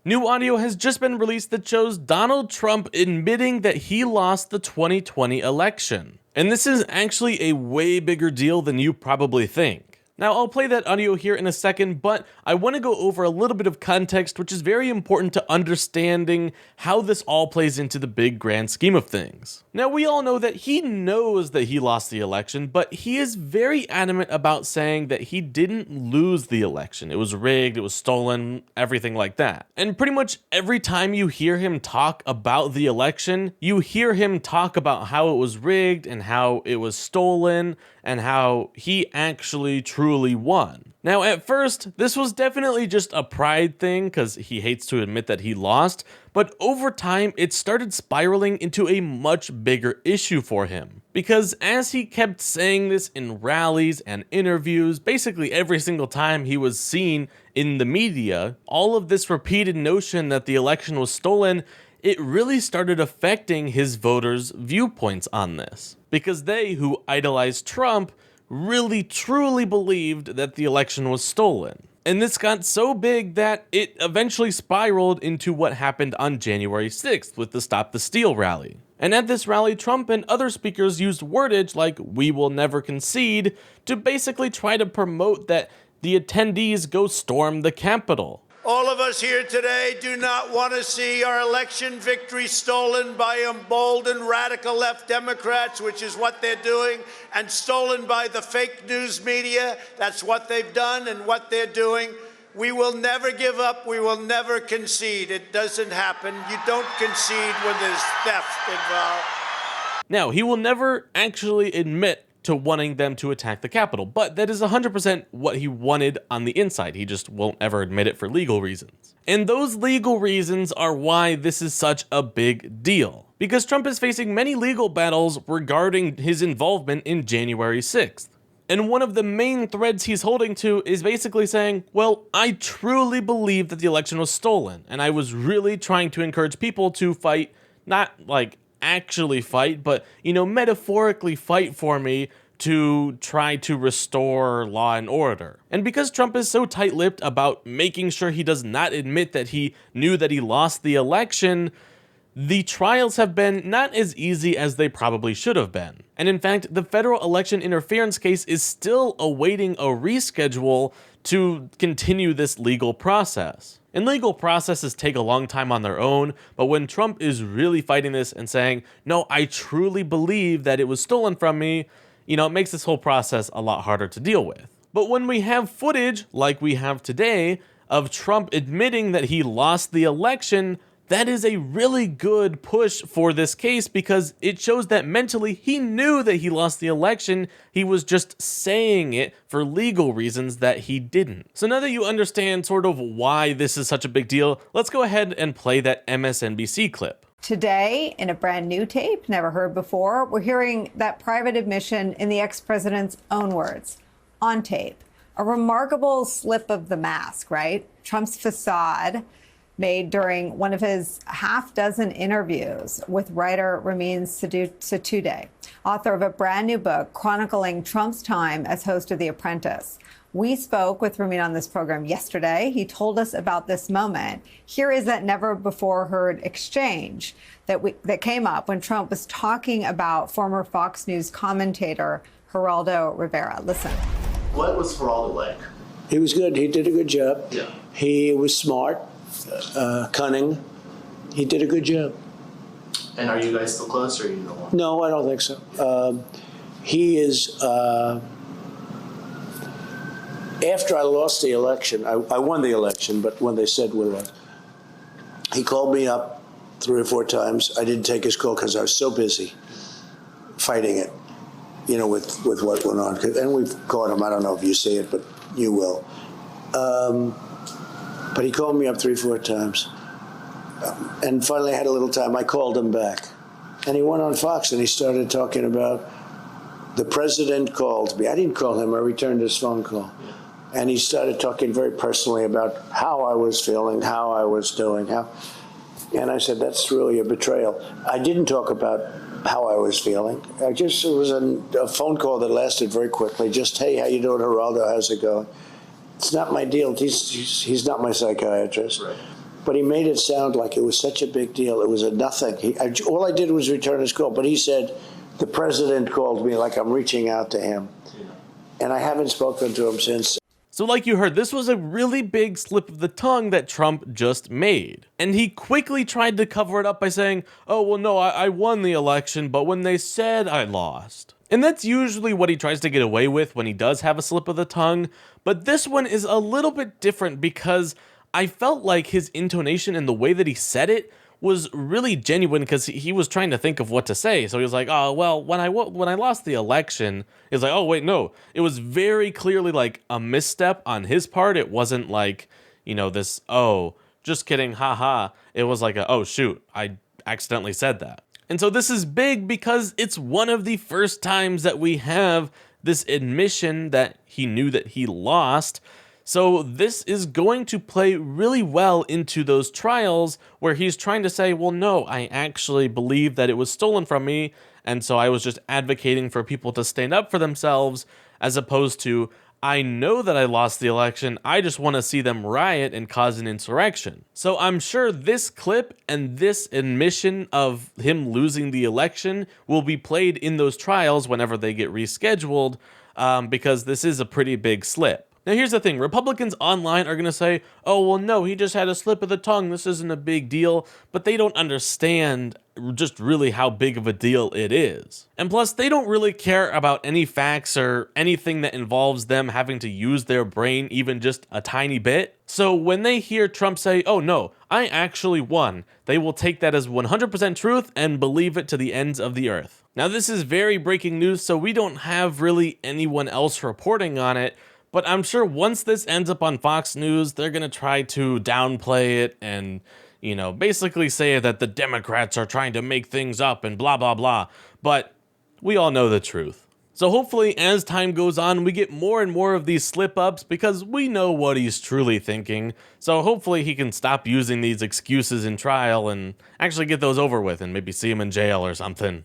New audio has just been released that shows Donald Trump admitting that he lost the 2020 election. And this is actually a way bigger deal than you probably think. Now, I'll play that audio here in a second, but I want to go over a little bit of context, which is very important to understanding how this all plays into the big grand scheme of things. Now, we all know that he knows that he lost the election, but he is very adamant about saying that he didn't lose the election. It was rigged, it was stolen, everything like that. And pretty much every time you hear him talk about the election, you hear him talk about how it was rigged and how it was stolen and how he actually truly won. Now, at first, this was definitely just a pride thing because he hates to admit that he lost, but over time, it started spiraling into a much bigger issue for him. Because as he kept saying this in rallies and interviews, basically every single time he was seen in the media, all of this repeated notion that the election was stolen, it really started affecting his voters' viewpoints on this. Because they, who idolized Trump, really truly believed that the election was stolen. And this got so big that it eventually spiraled into what happened on January 6th with the Stop the Steal rally. And at this rally, Trump and other speakers used wordage like "we will never concede" to basically try to promote that the attendees go storm the Capitol. All of us here today do not want to see our election victory stolen by emboldened radical left Democrats, which is what they're doing, and stolen by the fake news media. That's what they've done and what they're doing. We will never give up. We will never concede. It doesn't happen. You don't concede when there's theft involved. Now, he will never actually admit to wanting them to attack the Capitol, but that is 100% what he wanted on the inside. He just won't ever admit it for legal reasons. And those legal reasons are why this is such a big deal. Because Trump is facing many legal battles regarding his involvement in January 6th. And one of the main threads he's holding to is basically saying, well, I truly believe that the election was stolen, and I was really trying to encourage people to fight, not like actually fight, but, metaphorically fight for me to try to restore law and order. And because Trump is so tight-lipped about making sure he does not admit that he knew that he lost the election, the trials have been not as easy as they probably should have been. And in fact, the federal election interference case is still awaiting a reschedule to continue this legal process. And legal processes take a long time on their own, but when Trump is really fighting this and saying, no, I truly believe that it was stolen from me, it makes this whole process a lot harder to deal with. But when we have footage, like we have today, of Trump admitting that he lost the election, that is a really good push for this case because it shows that mentally he knew that he lost the election, he was just saying it for legal reasons that he didn't. So now that you understand sort of why this is such a big deal, let's go ahead and play that MSNBC clip. Today, in a brand new tape, never heard before, we're hearing that private admission in the ex-president's own words, on tape. A remarkable slip of the mask, right? Trump's facade made during one of his half-dozen interviews with writer Ramin Sotoudeh, author of a brand new book chronicling Trump's time as host of The Apprentice. We spoke with Ramin on this program yesterday. He told us about this moment. Here is that never-before-heard exchange that came up when Trump was talking about former Fox News commentator Geraldo Rivera. Listen. What was Geraldo like? He was good. He did a good job. Yeah. He was smart. Cunning. He did a good job. And are you guys still close, or you don't want? No, I don't think so. He is. After I lost the election, I won the election, but when they said he called me up 3 or 4 times. I didn't take his call because I was so busy fighting it, with what went on. And we've caught him. I don't know if you see it, but you will. But he called me up 3 or 4 times. And finally I had a little time. I called him back. And he went on Fox and he started talking about the president called me. I didn't call him. I returned his phone call. And he started talking very personally about how I was feeling, how I was doing. And I said, that's really a betrayal. I didn't talk about how I was feeling. It was a phone call that lasted very quickly. Just, hey, how you doing, Geraldo? How's it going? It's not my deal. He's not my psychiatrist. Right. But he made it sound like it was such a big deal. It was a nothing. All I did was return his call. But he said, the president called me, like I'm reaching out to him. And I haven't spoken to him since. So like you heard, this was a really big slip of the tongue that Trump just made. And he quickly tried to cover it up by saying, oh, well, no, I won the election, but when they said I lost. And that's usually what he tries to get away with when he does have a slip of the tongue. But this one is a little bit different because I felt like his intonation and the way that he said it was really genuine because he was trying to think of what to say. So he was like, oh, well, when I lost the election, he was like, oh, wait, no. It was very clearly like a misstep on his part. It wasn't like, you know, this, oh, just kidding, haha. It was like, oh, shoot, I accidentally said that. And so this is big because it's one of the first times that we have this admission that he knew that he lost. So this is going to play really well into those trials where he's trying to say, well, no, I actually believe that it was stolen from me, and so I was just advocating for people to stand up for themselves, as opposed to, I know that I lost the election, I just want to see them riot and cause an insurrection. So I'm sure this clip and this admission of him losing the election will be played in those trials whenever they get rescheduled, because this is a pretty big slip. Now here's the thing, Republicans online are going to say, oh, well, no, he just had a slip of the tongue, this isn't a big deal, but they don't understand just really how big of a deal it is. And plus, they don't really care about any facts or anything that involves them having to use their brain even just a tiny bit. So when they hear Trump say, oh, no, I actually won, they will take that as 100% truth and believe it to the ends of the earth. Now this is very breaking news, so we don't have really anyone else reporting on it, but I'm sure once this ends up on Fox News, they're going to try to downplay it and, you know, basically say that the Democrats are trying to make things up and blah, blah, blah. But we all know the truth. So hopefully as time goes on, we get more and more of these slip-ups because we know what he's truly thinking. So hopefully he can stop using these excuses in trial and actually get those over with and maybe see him in jail or something.